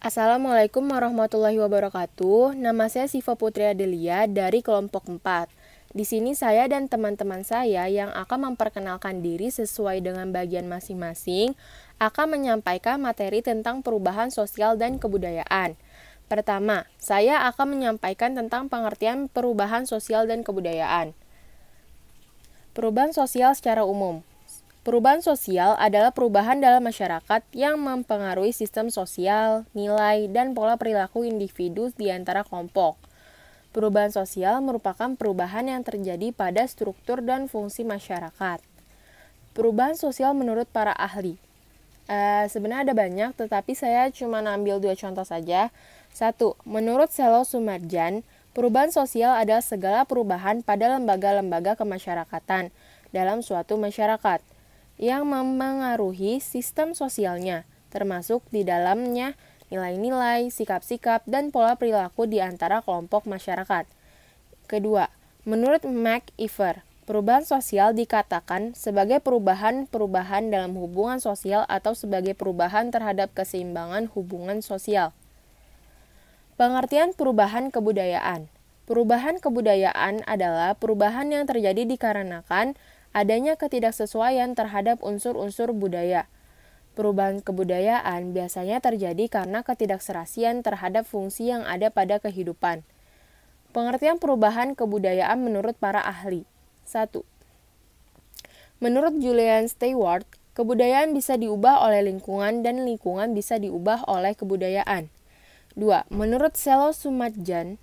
Assalamualaikum warahmatullahi wabarakatuh. Nama saya Siva Putri Adelia dari kelompok 4. Di sini saya dan teman-teman saya yang akan memperkenalkan diri sesuai dengan bagian masing-masing akan menyampaikan materi tentang perubahan sosial dan kebudayaan. Pertama, saya akan menyampaikan tentang pengertian perubahan sosial dan kebudayaan. Perubahan sosial secara umum. Perubahan sosial adalah perubahan dalam masyarakat yang mempengaruhi sistem sosial, nilai, dan pola perilaku individu di antara kelompok. Perubahan sosial merupakan perubahan yang terjadi pada struktur dan fungsi masyarakat. Perubahan sosial menurut para ahli. Sebenarnya ada banyak, tetapi saya cuma ambil 2 contoh saja. 1. Menurut Selo Sumarjan, perubahan sosial adalah segala perubahan pada lembaga-lembaga kemasyarakatan dalam suatu masyarakat yang mempengaruhi sistem sosialnya, termasuk di dalamnya nilai-nilai, sikap-sikap, dan pola perilaku di antara kelompok masyarakat. Kedua, menurut McIver, perubahan sosial dikatakan sebagai perubahan-perubahan dalam hubungan sosial atau sebagai perubahan terhadap keseimbangan hubungan sosial. Pengertian perubahan kebudayaan. Perubahan kebudayaan adalah perubahan yang terjadi dikarenakan adanya ketidaksesuaian terhadap unsur-unsur budaya. Perubahan kebudayaan biasanya terjadi karena ketidakserasian terhadap fungsi yang ada pada kehidupan. Pengertian perubahan kebudayaan menurut para ahli. 1. Menurut Julian Stewart, kebudayaan bisa diubah oleh lingkungan dan lingkungan bisa diubah oleh kebudayaan. 2. Menurut Selo Sumadjan,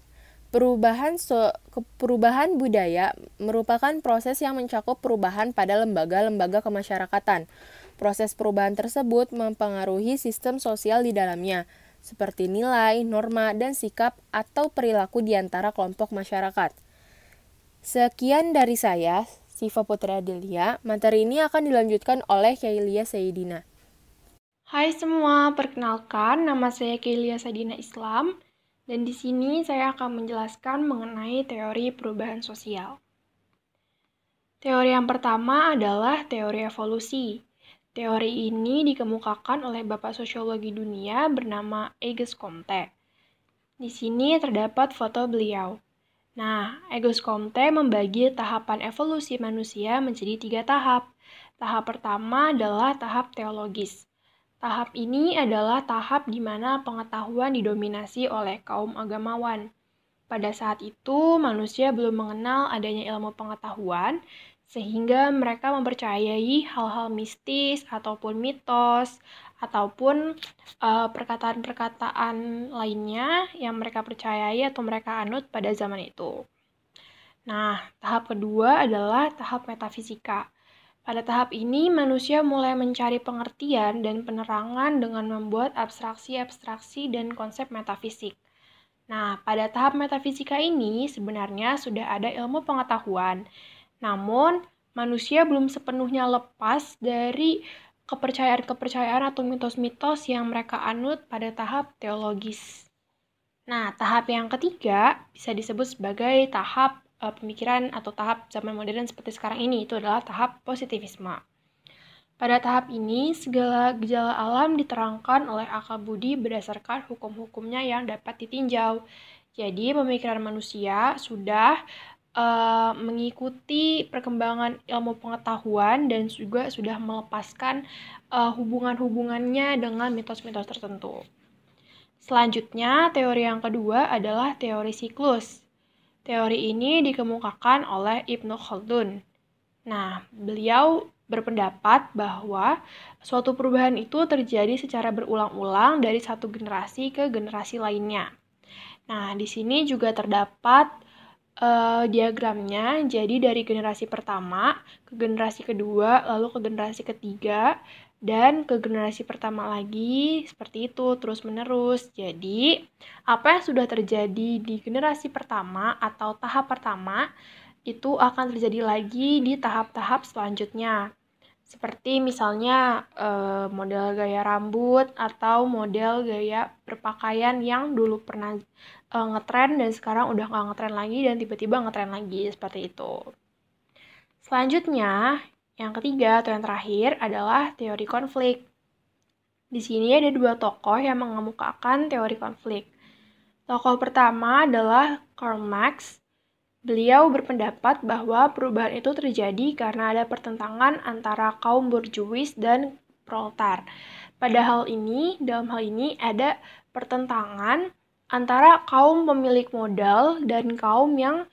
perubahan budaya merupakan proses yang mencakup perubahan pada lembaga-lembaga kemasyarakatan. Proses perubahan tersebut mempengaruhi sistem sosial di dalamnya, seperti nilai, norma, dan sikap atau perilaku di antara kelompok masyarakat. Sekian dari saya, Siva Putri Adelia. Materi ini akan dilanjutkan oleh Kailia Saidina. Hai semua, perkenalkan nama saya Kailia Saidina Islam. Dan di sini saya akan menjelaskan mengenai teori perubahan sosial. Teori yang pertama adalah teori evolusi. Teori ini dikemukakan oleh Bapak Sosiologi Dunia bernama Auguste Comte. Di sini terdapat foto beliau. Nah, Auguste Comte membagi tahapan evolusi manusia menjadi 3 tahap. Tahap pertama adalah tahap teologis. Tahap ini adalah tahap di mana pengetahuan didominasi oleh kaum agamawan. Pada saat itu, manusia belum mengenal adanya ilmu pengetahuan, sehingga mereka mempercayai hal-hal mistis ataupun mitos, ataupun perkataan-perkataan lainnya yang mereka percayai atau mereka anut pada zaman itu. Nah, tahap kedua adalah tahap metafisika. Pada tahap ini, manusia mulai mencari pengertian dan penerangan dengan membuat abstraksi-abstraksi dan konsep metafisik. Nah, pada tahap metafisika ini sebenarnya sudah ada ilmu pengetahuan. Namun, manusia belum sepenuhnya lepas dari kepercayaan-kepercayaan atau mitos-mitos yang mereka anut pada tahap teologis. Nah, tahap yang ketiga bisa disebut sebagai tahap pemikiran atau tahap zaman modern seperti sekarang ini, itu adalah tahap positivisme. Pada tahap ini, segala gejala alam diterangkan oleh akal budi berdasarkan hukum-hukumnya yang dapat ditinjau. Jadi, pemikiran manusia sudah mengikuti perkembangan ilmu pengetahuan dan juga sudah melepaskan hubungan-hubungannya dengan mitos-mitos tertentu. Selanjutnya, teori yang kedua adalah teori siklus. Teori ini dikemukakan oleh Ibnu Khaldun. Nah, beliau berpendapat bahwa suatu perubahan itu terjadi secara berulang-ulang dari satu generasi ke generasi lainnya. Nah, di sini juga terdapat diagramnya, jadi dari generasi pertama ke generasi kedua, lalu ke generasi ketiga, dan ke generasi pertama lagi, seperti itu, terus-menerus. Jadi, apa yang sudah terjadi di generasi pertama atau tahap pertama, itu akan terjadi lagi di tahap-tahap selanjutnya. Seperti misalnya model gaya rambut atau model gaya berpakaian yang dulu pernah ngetren dan sekarang udah nggak ngetren lagi dan tiba-tiba ngetren lagi, seperti itu. Selanjutnya, yang ketiga atau yang terakhir adalah teori konflik. Di sini ada dua tokoh yang mengemukakan teori konflik. Tokoh pertama adalah Karl Marx. Beliau berpendapat bahwa perubahan itu terjadi karena ada pertentangan antara kaum borjuis dan proletar. Dalam hal ini ada pertentangan antara kaum pemilik modal dan kaum yang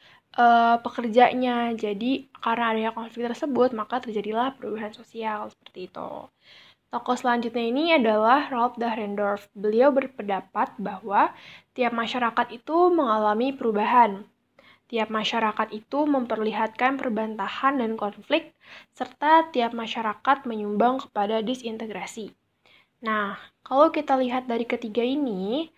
pekerjanya. Jadi karena adanya konflik tersebut, maka terjadilah perubahan sosial seperti itu. Tokoh selanjutnya ini adalah Ralph Dahrendorf. Beliau berpendapat bahwa tiap masyarakat itu mengalami perubahan. Tiap masyarakat itu memperlihatkan perbantahan dan konflik, serta tiap masyarakat menyumbang kepada disintegrasi. Nah, kalau kita lihat dari ketiga ini,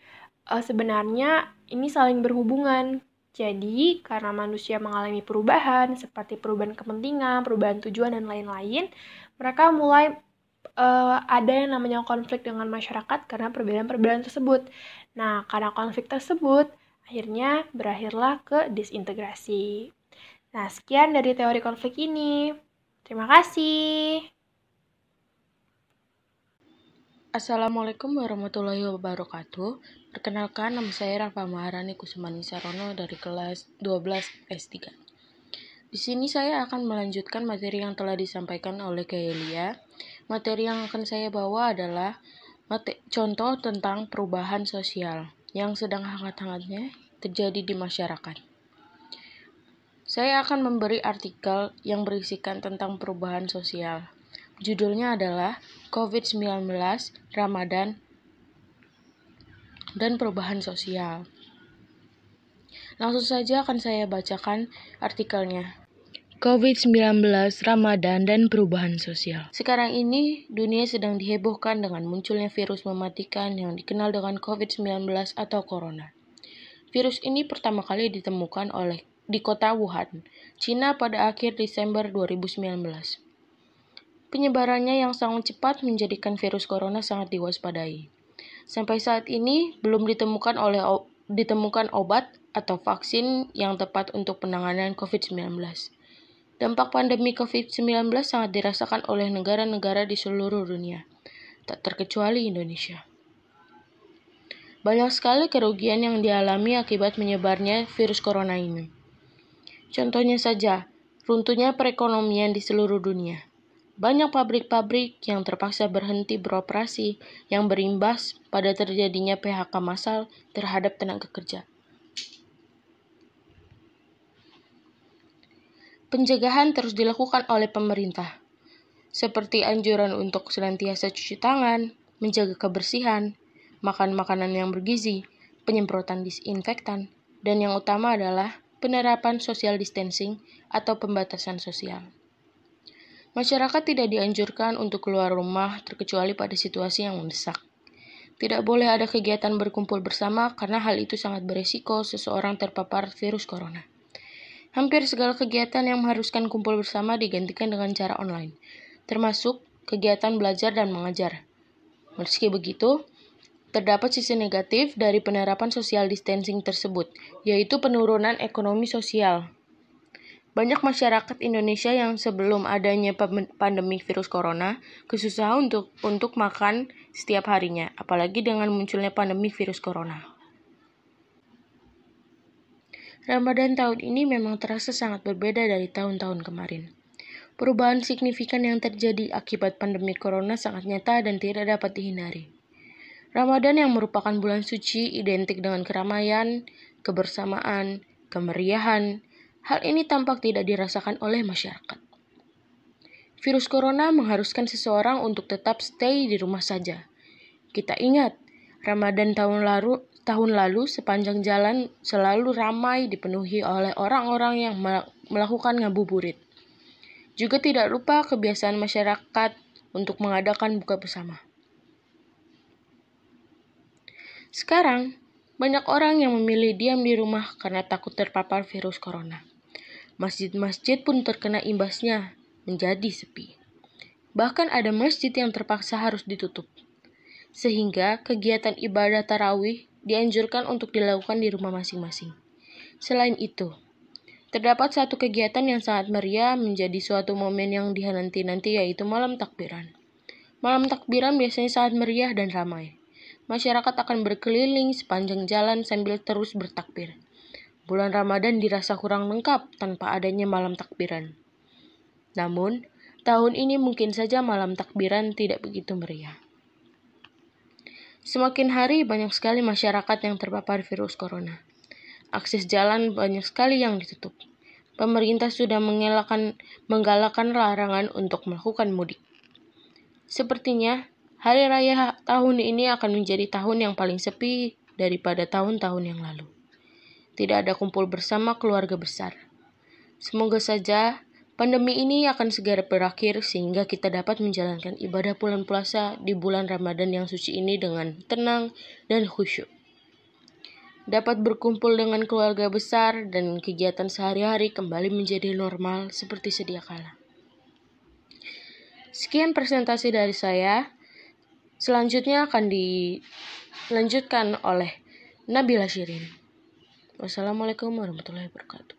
sebenarnya ini saling berhubungan. Jadi, karena manusia mengalami perubahan, seperti perubahan kepentingan, perubahan tujuan, dan lain-lain, mereka mulai ada yang namanya konflik dengan masyarakat karena perbedaan-perbedaan tersebut. Nah, karena konflik tersebut, akhirnya berakhirlah ke disintegrasi. Nah, sekian dari teori konflik ini. Terima kasih. Assalamualaikum warahmatullahi wabarakatuh. Perkenalkan, nama saya Rafa Maharani Kusumani Sarono dari kelas 12 S3. Di sini saya akan melanjutkan materi yang telah disampaikan oleh Keelia. Materi yang akan saya bawa adalah contoh tentang perubahan sosial yang sedang hangat-hangatnya terjadi di masyarakat. Saya akan memberi artikel yang berisikan tentang perubahan sosial. Judulnya adalah COVID-19, Ramadan, dan Perubahan Sosial. Langsung saja akan saya bacakan artikelnya. COVID-19, Ramadan, dan Perubahan Sosial. Sekarang ini, dunia sedang dihebohkan dengan munculnya virus mematikan yang dikenal dengan COVID-19 atau Corona. Virus ini pertama kali ditemukan di kota Wuhan, Cina pada akhir Desember 2019. Penyebarannya yang sangat cepat menjadikan virus corona sangat diwaspadai. Sampai saat ini, belum ditemukan obat atau vaksin yang tepat untuk penanganan COVID-19. Dampak pandemi COVID-19 sangat dirasakan oleh negara-negara di seluruh dunia, tak terkecuali Indonesia. Banyak sekali kerugian yang dialami akibat menyebarnya virus corona ini. Contohnya saja, runtuhnya perekonomian di seluruh dunia. Banyak pabrik-pabrik yang terpaksa berhenti beroperasi yang berimbas pada terjadinya PHK massal terhadap tenaga kerja. Pencegahan terus dilakukan oleh pemerintah, seperti anjuran untuk senantiasa cuci tangan, menjaga kebersihan, makan makanan yang bergizi, penyemprotan disinfektan, dan yang utama adalah penerapan social distancing atau pembatasan sosial. Masyarakat tidak dianjurkan untuk keluar rumah terkecuali pada situasi yang mendesak. Tidak boleh ada kegiatan berkumpul bersama karena hal itu sangat beresiko seseorang terpapar virus corona. Hampir segala kegiatan yang mengharuskan kumpul bersama digantikan dengan cara online, termasuk kegiatan belajar dan mengajar. Meski begitu, terdapat sisi negatif dari penerapan social distancing tersebut, yaitu penurunan ekonomi sosial. Banyak masyarakat Indonesia yang sebelum adanya pandemi virus corona kesusahan untuk makan setiap harinya, apalagi dengan munculnya pandemi virus corona. Ramadan tahun ini memang terasa sangat berbeda dari tahun-tahun kemarin. Perubahan signifikan yang terjadi akibat pandemi corona sangat nyata dan tidak dapat dihindari. Ramadan yang merupakan bulan suci identik dengan keramaian, kebersamaan, kemeriahan. Hal ini tampak tidak dirasakan oleh masyarakat. Virus corona mengharuskan seseorang untuk tetap stay di rumah saja. Kita ingat, Ramadan tahun lalu sepanjang jalan selalu ramai dipenuhi oleh orang-orang yang melakukan ngabuburit. Juga tidak lupa kebiasaan masyarakat untuk mengadakan buka bersama. Sekarang, banyak orang yang memilih diam di rumah karena takut terpapar virus corona. Masjid-masjid pun terkena imbasnya, menjadi sepi. Bahkan ada masjid yang terpaksa harus ditutup. Sehingga kegiatan ibadah tarawih dianjurkan untuk dilakukan di rumah masing-masing. Selain itu, terdapat satu kegiatan yang sangat meriah menjadi suatu momen yang dinanti-nanti yaitu malam takbiran. Malam takbiran biasanya sangat meriah dan ramai. Masyarakat akan berkeliling sepanjang jalan sambil terus bertakbir. Bulan Ramadan dirasa kurang lengkap tanpa adanya malam takbiran. Namun, tahun ini mungkin saja malam takbiran tidak begitu meriah. Semakin hari banyak sekali masyarakat yang terpapar virus corona. Akses jalan banyak sekali yang ditutup. Pemerintah sudah menggalakkan larangan untuk melakukan mudik. Sepertinya, hari raya tahun ini akan menjadi tahun yang paling sepi daripada tahun-tahun yang lalu. Tidak ada kumpul bersama keluarga besar. Semoga saja pandemi ini akan segera berakhir sehingga kita dapat menjalankan ibadah bulan puasa di bulan Ramadan yang suci ini dengan tenang dan khusyuk. Dapat berkumpul dengan keluarga besar dan kegiatan sehari-hari kembali menjadi normal seperti sedia kala. Sekian presentasi dari saya. Selanjutnya akan dilanjutkan oleh Nabila Shirin. Wassalamualaikum warahmatullahi wabarakatuh.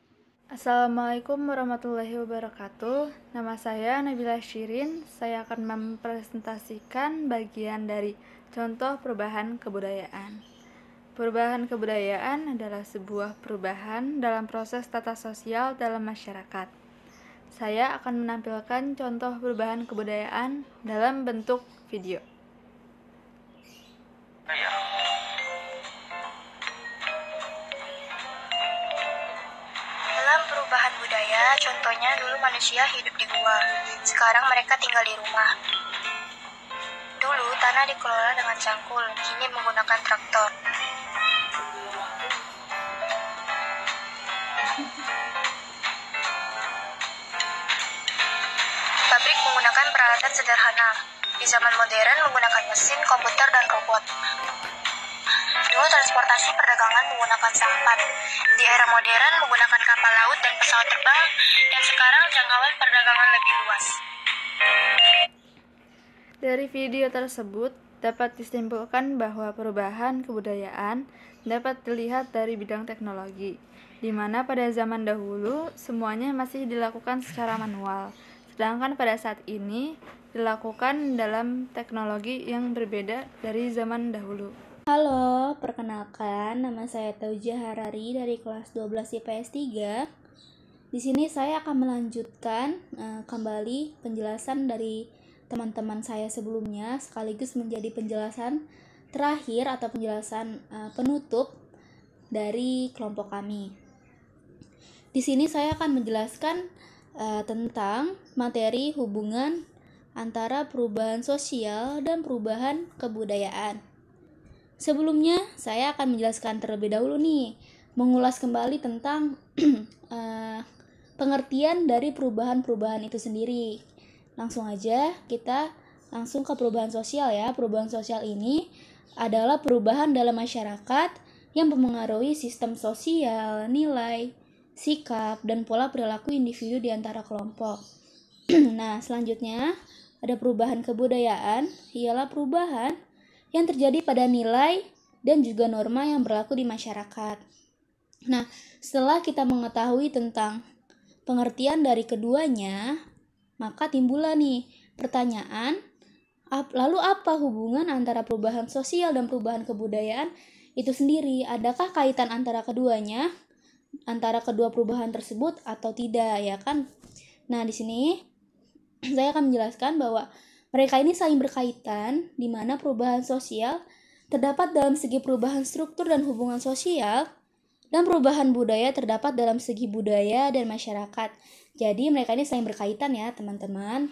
Assalamualaikum warahmatullahi wabarakatuh. Nama saya Nabila Shirin. Saya akan mempresentasikan bagian dari contoh perubahan kebudayaan. Perubahan kebudayaan adalah sebuah perubahan dalam proses tata sosial dalam masyarakat. Saya akan menampilkan contoh perubahan kebudayaan dalam bentuk video. Perubahan budaya, contohnya dulu manusia hidup di gua, sekarang mereka tinggal di rumah. Dulu tanah dikelola dengan cangkul, kini menggunakan traktor. Pabrik menggunakan peralatan sederhana, di zaman modern menggunakan mesin, komputer, dan robot. Dulu transportasi perdagangan menggunakan sampan, di era modern menggunakan kapal laut dan pesawat terbang, dan sekarang jangkauan perdagangan lebih luas. Dari video tersebut dapat disimpulkan bahwa perubahan kebudayaan dapat dilihat dari bidang teknologi, di mana pada zaman dahulu semuanya masih dilakukan secara manual, sedangkan pada saat ini dilakukan dalam teknologi yang berbeda dari zaman dahulu. Halo, perkenalkan nama saya Taujia Harari dari kelas 12 IPS 3. Di sini saya akan melanjutkan kembali penjelasan dari teman-teman saya sebelumnya sekaligus menjadi penjelasan terakhir atau penjelasan penutup dari kelompok kami. Di sini saya akan menjelaskan tentang materi hubungan antara perubahan sosial dan perubahan kebudayaan. Sebelumnya, saya akan menjelaskan terlebih dahulu nih, mengulas kembali tentang pengertian dari perubahan-perubahan itu sendiri. Langsung aja, kita langsung ke perubahan sosial ya. Perubahan sosial ini adalah perubahan dalam masyarakat yang mempengaruhi sistem sosial, nilai, sikap, dan pola perilaku individu di antara kelompok. Nah, selanjutnya ada perubahan kebudayaan, ialah perubahan yang terjadi pada nilai dan juga norma yang berlaku di masyarakat. Nah, setelah kita mengetahui tentang pengertian dari keduanya, maka timbullah nih pertanyaan, lalu apa hubungan antara perubahan sosial dan perubahan kebudayaan itu sendiri? Adakah kaitan antara keduanya, antara kedua perubahan tersebut atau tidak, ya kan? Nah, di sini saya akan menjelaskan bahwa mereka ini saling berkaitan, di mana perubahan sosial terdapat dalam segi perubahan struktur dan hubungan sosial, dan perubahan budaya terdapat dalam segi budaya dan masyarakat. Jadi mereka ini saling berkaitan ya teman-teman.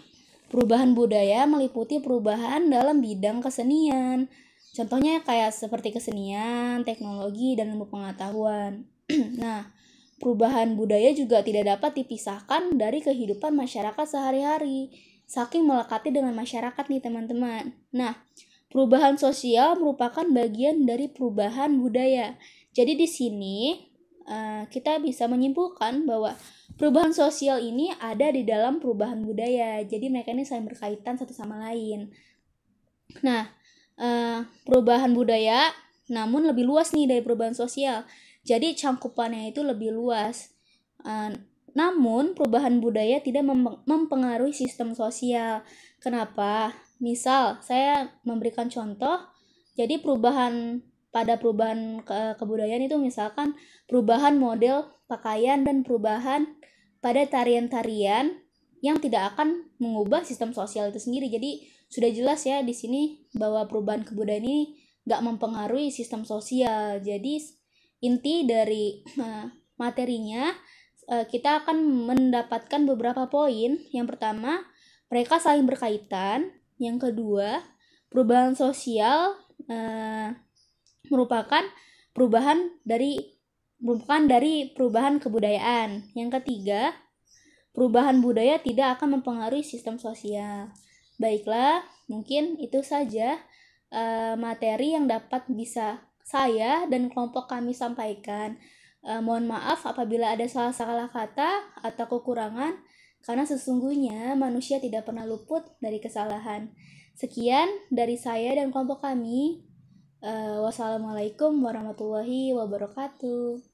Perubahan budaya meliputi perubahan dalam bidang kesenian. Contohnya kayak seperti kesenian, teknologi, dan ilmu pengetahuan. Nah, perubahan budaya juga tidak dapat dipisahkan dari kehidupan masyarakat sehari-hari, saking melekati dengan masyarakat nih teman-teman. Nah, perubahan sosial merupakan bagian dari perubahan budaya. Jadi di sini kita bisa menyimpulkan bahwa perubahan sosial ini ada di dalam perubahan budaya. Jadi mereka ini saling berkaitan satu sama lain. Nah, perubahan budaya namun lebih luas nih dari perubahan sosial. Jadi cangkupannya itu lebih luas. Namun, perubahan budaya tidak mempengaruhi sistem sosial. Kenapa? Misal, saya memberikan contoh, jadi pada perubahan kebudayaan itu misalkan perubahan model pakaian dan perubahan pada tarian-tarian yang tidak akan mengubah sistem sosial itu sendiri. Jadi sudah jelas ya di sini bahwa perubahan kebudayaan ini nggak mempengaruhi sistem sosial. Jadi inti dari materinya kita akan mendapatkan beberapa poin. Yang pertama, mereka saling berkaitan. Yang kedua, perubahan sosial merupakan dari perubahan kebudayaan. Yang ketiga, perubahan budaya tidak akan mempengaruhi sistem sosial. Baiklah, mungkin itu saja materi yang dapat bisa saya dan kelompok kami sampaikan. Mohon maaf apabila ada salah kata atau kekurangan, karena sesungguhnya manusia tidak pernah luput dari kesalahan. Sekian dari saya dan kelompok kami. Wassalamualaikum warahmatullahi wabarakatuh.